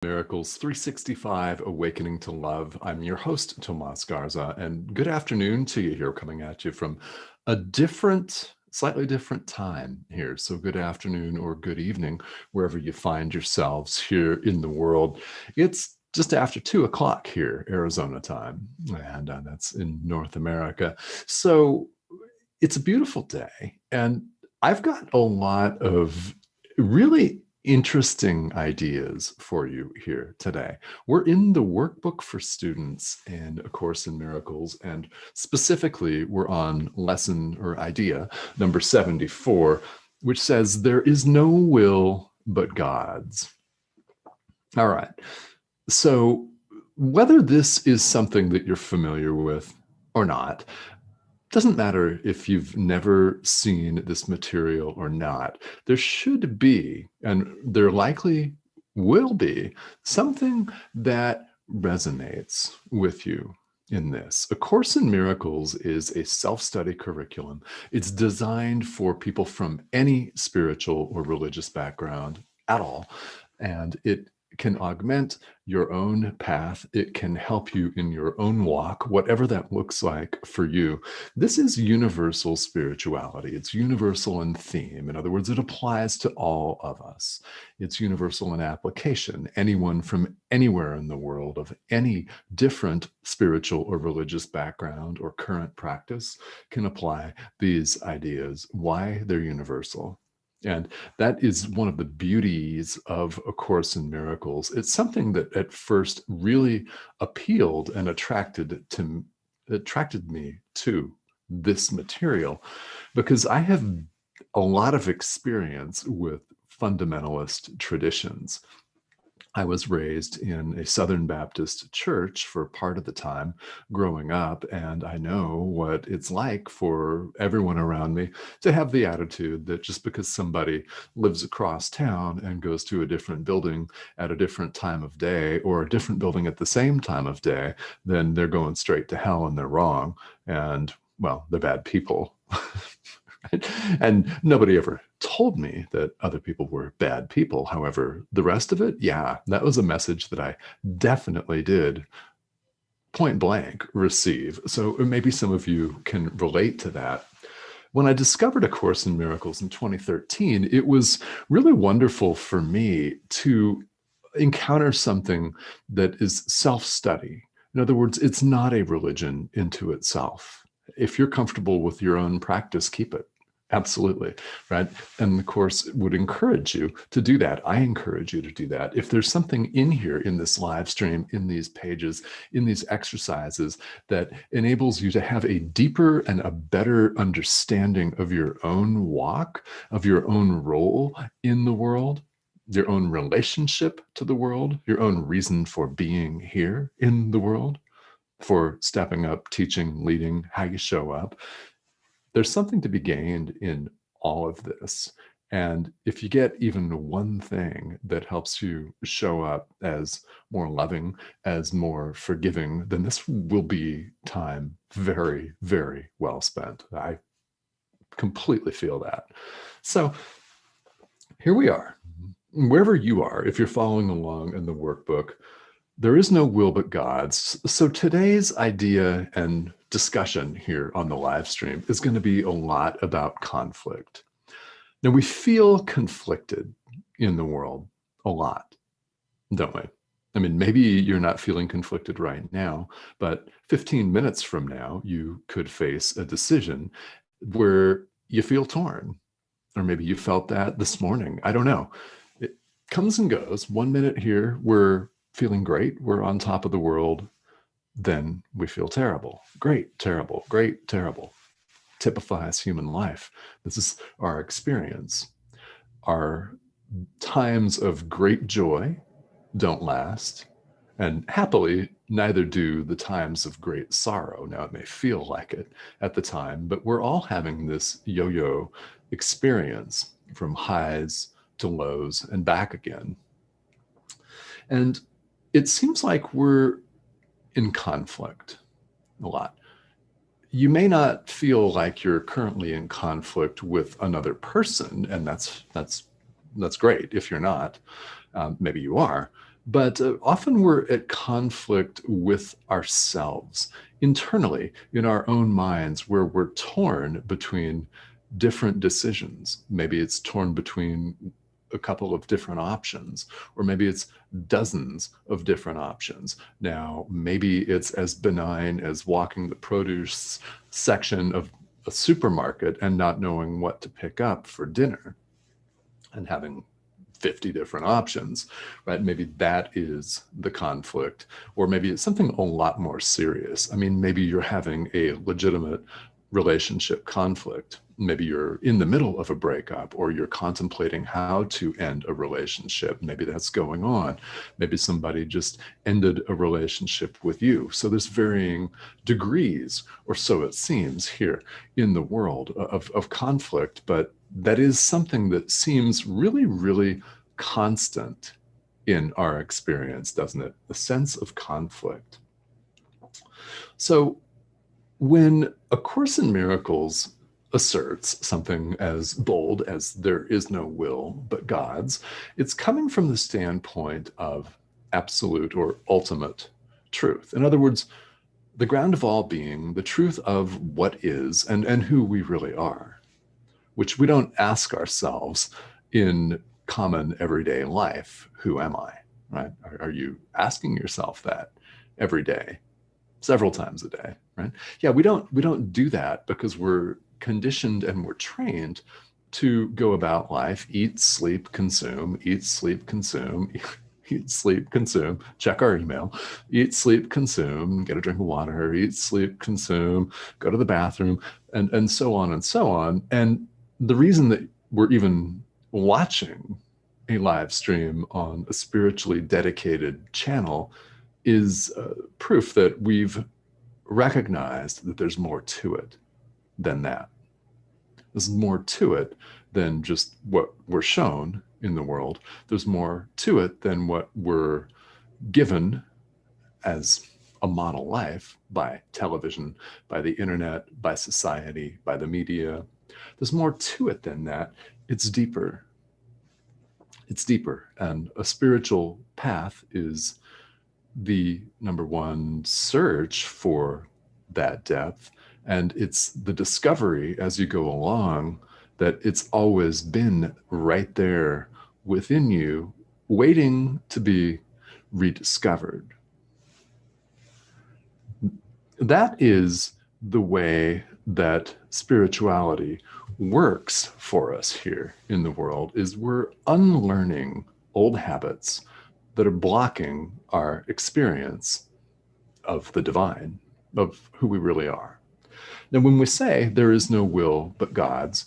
Miracles 365 Awakening to Love. I'm your host, Tomás Garza, and good afternoon to you here, coming at you from a slightly different time here. So good afternoon or good evening, wherever you find yourselves here in the world. It's just after 2 o'clock here, Arizona time, and that's in North America. So it's a beautiful day, and I've got a lot of really interesting ideas for you here today. We're in the workbook for students in A Course in Miracles, and specifically we're on lesson or idea number 74, which says there is no will but God's. All right. So whether this is something that you're familiar with or not, doesn't matter if you've never seen this material or not. There should be, and there likely will be, something that resonates with you in this. A Course in Miracles is a self-study curriculum. It's designed for people from any spiritual or religious background at all, and it can augment your own path. It can help you in your own walk, whatever that looks like for you. This is universal spirituality. It's universal in theme. In other words, it applies to all of us. It's universal in application. Anyone from anywhere in the world of any different spiritual or religious background or current practice can apply these ideas. Why? They're universal. And that is one of the beauties of A Course in Miracles. It's something that at first really appealed and attracted me to this material, because I have a lot of experience with fundamentalist traditions. I was raised in a Southern Baptist church for part of the time growing up, and I know what it's like for everyone around me to have the attitude that just because somebody lives across town and goes to a different building at a different time of day, or a different building at the same time of day, then they're going straight to hell and they're wrong, and, well, they're bad people. And nobody ever told me that other people were bad people. However, the rest of it, yeah, that was a message that I definitely did point blank receive. So maybe some of you can relate to that. When I discovered A Course in Miracles in 2013, it was really wonderful for me to encounter something that is self-study. In other words, it's not a religion into itself. If you're comfortable with your own practice, keep it. Absolutely, right? And the Course would encourage you to do that. I encourage you to do that. If there's something in here, in this live stream, in these pages, in these exercises that enables you to have a deeper and a better understanding of your own walk, of your own role in the world, your own relationship to the world, your own reason for being here in the world, for stepping up, teaching, leading, how you show up, there's something to be gained in all of this. And if you get even one thing that helps you show up as more loving, as more forgiving, then this will be time very, very well spent. I completely feel that. So here we are. Wherever you are, if you're following along in the workbook, there is no will but God's. So today's idea and discussion here on the live stream is going to be a lot about conflict. Now, we feel conflicted in the world a lot, don't we? I mean, maybe you're not feeling conflicted right now, but 15 minutes from now, you could face a decision where you feel torn. Or maybe you felt that this morning. I don't know. It comes and goes. 1 minute here, we're feeling great, we're on top of the world, then we feel terrible. Great, terrible, great, terrible. Typifies human life. This is our experience. Our times of great joy don't last, and happily, neither do the times of great sorrow. Now, it may feel like it at the time, but we're all having this yo-yo experience from highs to lows and back again. And it seems like we're in conflict a lot. You may not feel like you're currently in conflict with another person, and that's great if you're not. Maybe you are, But often we're at conflict with ourselves internally in our own minds, where we're torn between different decisions. Maybe it's torn between a couple of different options, or maybe it's dozens of different options. Now, maybe it's as benign as walking the produce section of a supermarket and not knowing what to pick up for dinner and having 50 different options, right? Maybe that is the conflict. Or maybe it's something a lot more serious. I mean, maybe you're having a legitimate relationship conflict. Maybe you're in the middle of a breakup, or you're contemplating how to end a relationship. Maybe that's going on. Maybe somebody just ended a relationship with you. So there's varying degrees, or so it seems, here in the world of conflict. But that is something that seems really, really constant in our experience, doesn't it? The sense of conflict. So when A Course in Miracles asserts something as bold as there is no will but God's, it's coming from the standpoint of absolute or ultimate truth. In other words, the ground of all being, the truth of what is and who we really are, which we don't ask ourselves in common everyday life. Who am I, right? Are you asking yourself that every day, several times a day, right? Yeah, we don't do that because we're conditioned and we're trained to go about life, eat, sleep, consume, eat, sleep, consume, eat, sleep, consume, check our email, eat, sleep, consume, get a drink of water, eat, sleep, consume, go to the bathroom, and so on and so on. And the reason that we're even watching a live stream on a spiritually dedicated channel is proof that we've recognized that there's more to it than that. There's more to it than just what we're shown in the world. There's more to it than what we're given as a model life by television, by the internet, by society, by the media. There's more to it than that. It's deeper. It's deeper. And a spiritual path is the number one search for that depth. And it's the discovery as you go along that it's always been right there within you, waiting to be rediscovered. That is the way that spirituality works for us here in the world, is we're unlearning old habits that are blocking our experience of the divine, of who we really are. Now, when we say there is no will but God's,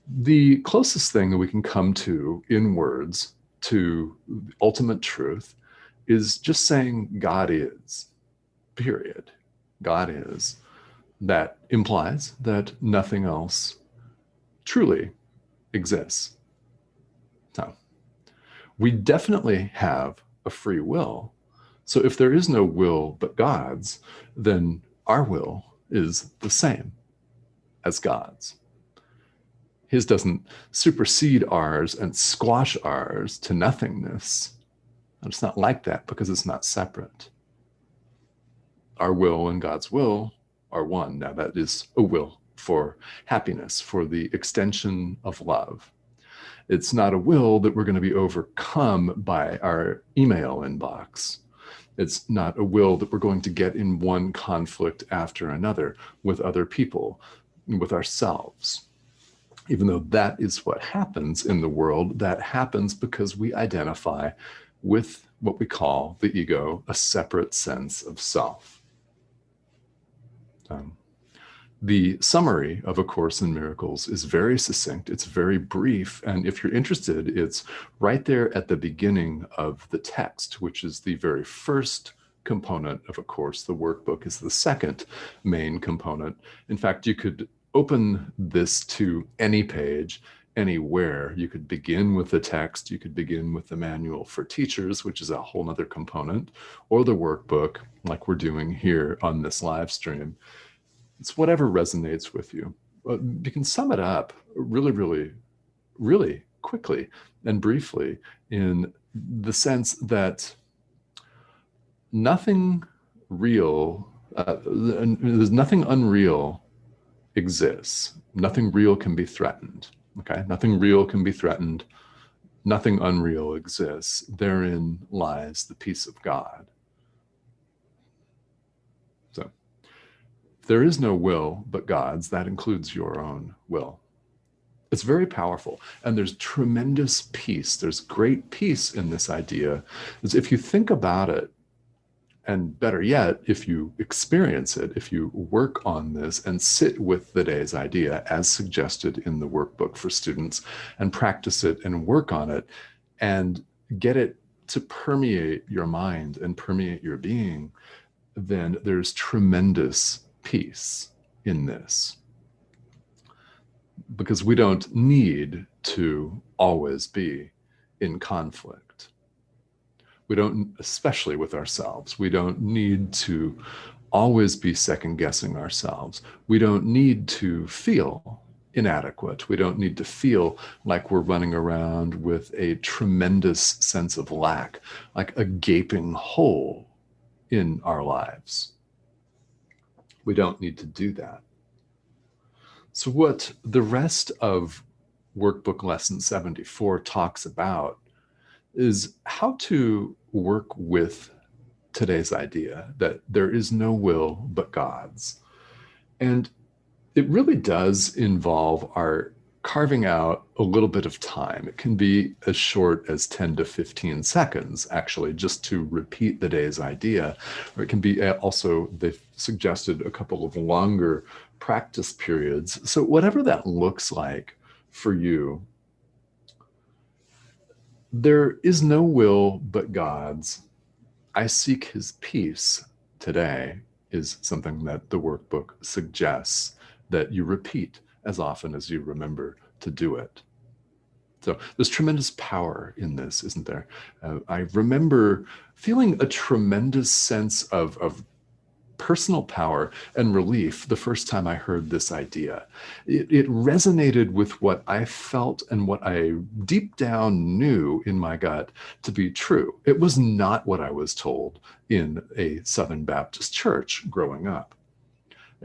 the closest thing that we can come to in words to ultimate truth is just saying God is, period. God is. That implies that nothing else truly exists. So we definitely have a free will. So if there is no will but God's, then our will is the same as God's. His doesn't supersede ours and squash ours to nothingness. And it's not like that because it's not separate. Our will and God's will are one. Now, that is a will for happiness, for the extension of love. It's not a will that we're going to be overcome by our email inbox. It's not a will that we're going to get in one conflict after another with other people, with ourselves. Even though that is what happens in the world, that happens because we identify with what we call the ego, a separate sense of self. The summary of A Course in Miracles is very succinct. It's very brief. And if you're interested, it's right there at the beginning of the text, which is the very first component of A Course. The workbook is the second main component. In fact, you could open this to any page, anywhere. You could begin with the text. You could begin with the manual for teachers, which is a whole other component, or the workbook, like we're doing here on this live stream. It's whatever resonates with you. You can sum it up really, really, really quickly and briefly in the sense that nothing real, there's nothing unreal exists. Nothing real can be threatened. Okay, nothing real can be threatened. Nothing unreal exists. Therein lies the peace of God. So there is no will but God's. That includes your own will. It's very powerful. And there's tremendous peace. There's great peace in this idea. Is if you think about it, and better yet, if you experience it, if you work on this and sit with the day's idea as suggested in the workbook for students and practice it and work on it and get it to permeate your mind and permeate your being, then there's tremendous peace in this. Because we don't need to always be in conflict. We don't, especially with ourselves, we don't need to always be second guessing ourselves. We don't need to feel inadequate. We don't need to feel like we're running around with a tremendous sense of lack, like a gaping hole in our lives. We don't need to do that. So what the rest of Workbook Lesson 74 talks about is how to work with today's idea that there is no will but God's. And it really does involve our carving out a little bit of time. It can be as short as 10 to 15 seconds, actually, just to repeat the day's idea. Or it can be also, they've suggested a couple of longer practice periods. So whatever that looks like for you, there is no will but God's. I seek his peace today is something that the workbook suggests that you repeat as often as you remember to do it. So there's tremendous power in this, isn't there? I remember feeling a tremendous sense of personal power and relief the first time I heard this idea. It resonated with what I felt and what I deep down knew in my gut to be true. It was not what I was told in a Southern Baptist church growing up.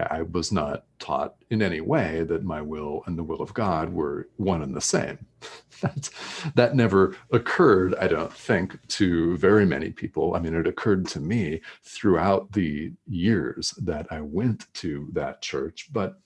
I was not taught in any way that my will and the will of God were one and the same. That never occurred, I don't think, to very many people. I mean, it occurred to me throughout the years that I went to that church. But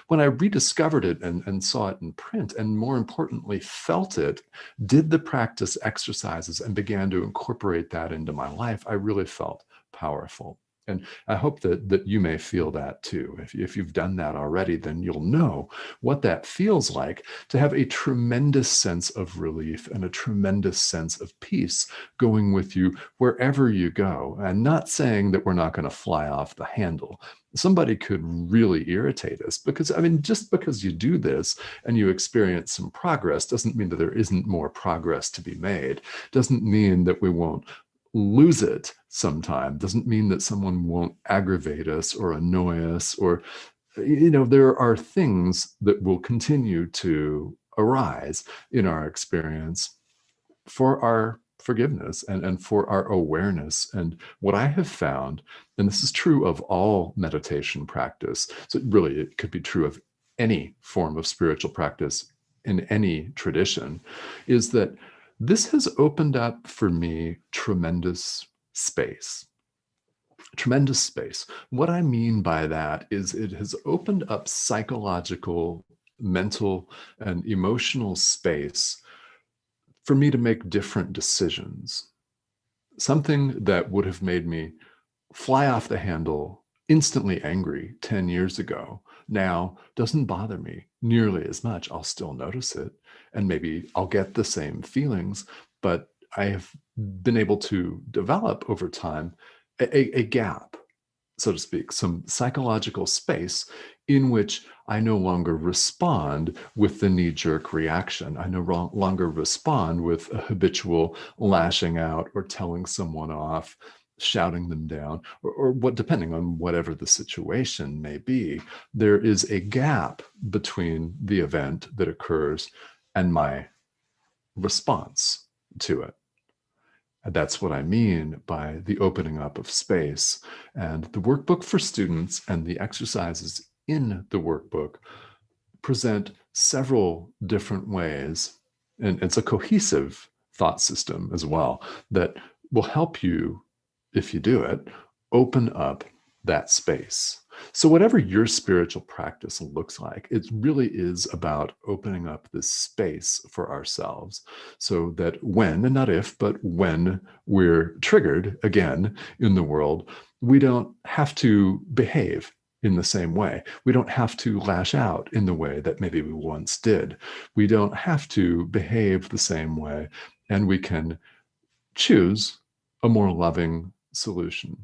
when I rediscovered it and saw it in print, and more importantly, felt it, did the practice exercises and began to incorporate that into my life, I really felt powerful. And I hope that you may feel that too. If you've done that already, then you'll know what that feels like to have a tremendous sense of relief and a tremendous sense of peace going with you wherever you go. And not saying that we're not going to fly off the handle. Somebody could really irritate us because, I mean, just because you do this and you experience some progress doesn't mean that there isn't more progress to be made. Doesn't mean that we won't lose it sometime. Doesn't mean that someone won't aggravate us or annoy us, or, you know, there are things that will continue to arise in our experience for our forgiveness and for our awareness. And what I have found, and this is true of all meditation practice, so really it could be true of any form of spiritual practice in any tradition, is that this has opened up for me tremendous space. Tremendous space. What I mean by that is it has opened up psychological, mental, and emotional space for me to make different decisions. Something that would have made me fly off the handle, instantly angry 10 years ago, now doesn't bother me nearly as much. I'll still notice it, and maybe I'll get the same feelings, but I have been able to develop over time a gap, so to speak, some psychological space in which I no longer respond with the knee-jerk reaction. I no longer respond with a habitual lashing out or telling someone off, shouting them down, or what, depending on whatever the situation may be. There is a gap between the event that occurs and my response to it. That's what I mean by the opening up of space. And the workbook for students and the exercises in the workbook present several different ways. And it's a cohesive thought system as well that will help you, if you do it, open up that space. So whatever your spiritual practice looks like, it really is about opening up this space for ourselves so that when, and not if, but when we're triggered again in the world, we don't have to behave in the same way. We don't have to lash out in the way that maybe we once did. We don't have to behave the same way, and we can choose a more loving solution,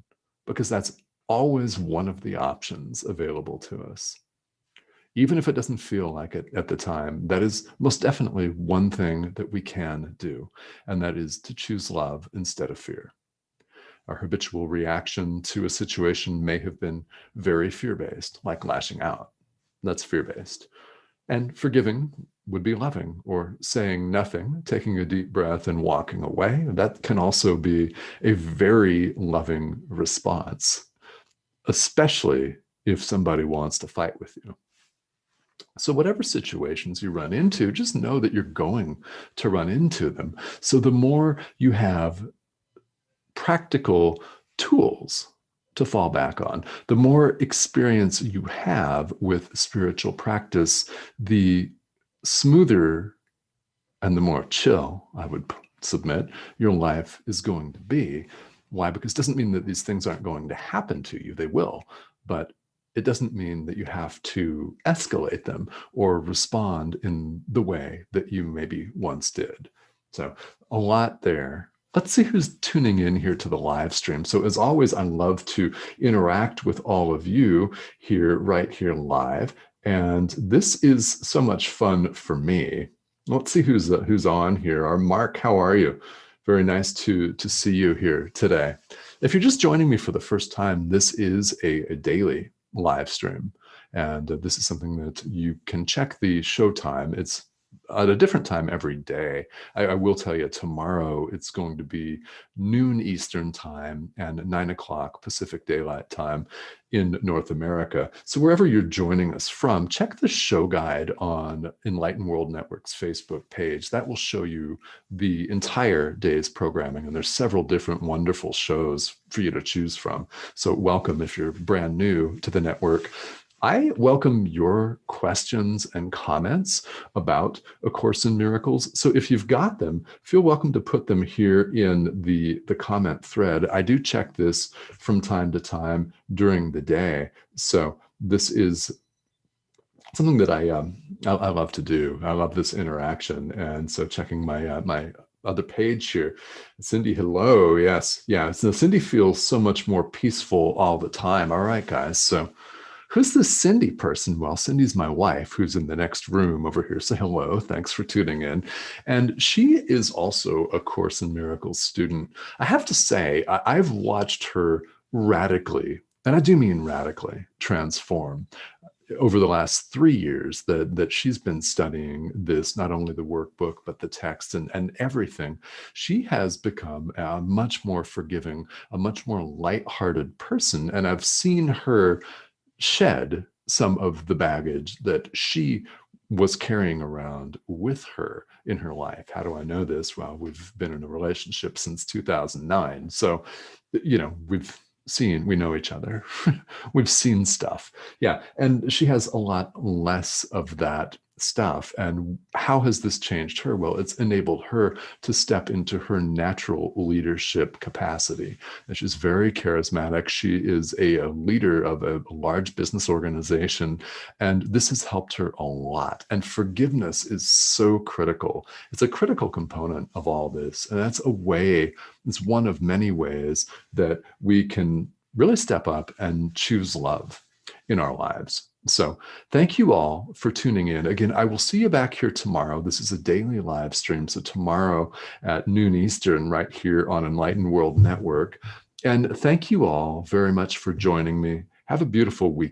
because that's always one of the options available to us. Even if it doesn't feel like it at the time, that is most definitely one thing that we can do, and that is to choose love instead of fear. Our habitual reaction to a situation may have been very fear-based, like lashing out. That's fear-based. And forgiving would be loving, or saying nothing, taking a deep breath and walking away. That can also be a very loving response, especially if somebody wants to fight with you. So whatever situations you run into, just know that you're going to run into them. So the more you have practical tools to fall back on, the more experience you have with spiritual practice, the smoother and the more chill, I would submit, your life is going to be. Why? Because it doesn't mean that these things aren't going to happen to you. They will, but it doesn't mean that you have to escalate them or respond in the way that you maybe once did. So a lot there. Let's see who's tuning in here to the live stream. So as always, I love to interact with all of you here, right here live. And this is so much fun for me. Let's see who's on here. Our Mark, how are you? Very nice to see you here today. If you're just joining me for the first time, this is a daily live stream. And this is something that you can check the show time. It's at a different time every day. I will tell you, tomorrow it's going to be noon Eastern time and 9 o'clock Pacific Daylight Time in North America. So wherever you're joining us from, check the show guide on Enlightened World Network's Facebook page. That will show you the entire day's programming, and there's several different wonderful shows for you to choose from. So welcome if you're brand new to the network. I welcome your questions and comments about A Course in Miracles. So if you've got them, feel welcome to put them here in the comment thread. I do check this from time to time during the day. So this is something that I love to do. I love this interaction. And so checking my my other page here. Cindy, hello. Yes. Yeah. So Cindy feels so much more peaceful all the time. All right, guys. So who's this Cindy person? Well, Cindy's my wife, who's in the next room over here. Say hello. Thanks for tuning in. And she is also a Course in Miracles student. I have to say, I've watched her radically, and I do mean radically, transform over the last 3 years that she's been studying this, not only the workbook, but the text and everything. She has become a much more forgiving, a much more lighthearted person. And I've seen her shed some of the baggage that she was carrying around with her in her life. How do I know this? Well, we've been in a relationship since 2009. So, we know each other. We've seen stuff. Yeah. And she has a lot less of that stuff. And how has this changed her? Well, it's enabled her to step into her natural leadership capacity. And she's very charismatic. She is a leader of a large business organization. And this has helped her a lot. And forgiveness is so critical. It's a critical component of all this. And that's a way, it's one of many ways that we can really step up and choose love in our lives. So thank you all for tuning in. Again, I will see you back here tomorrow. This is a daily live stream. So tomorrow at noon Eastern, right here on Enlightened World Network. And thank you all very much for joining me. Have a beautiful week.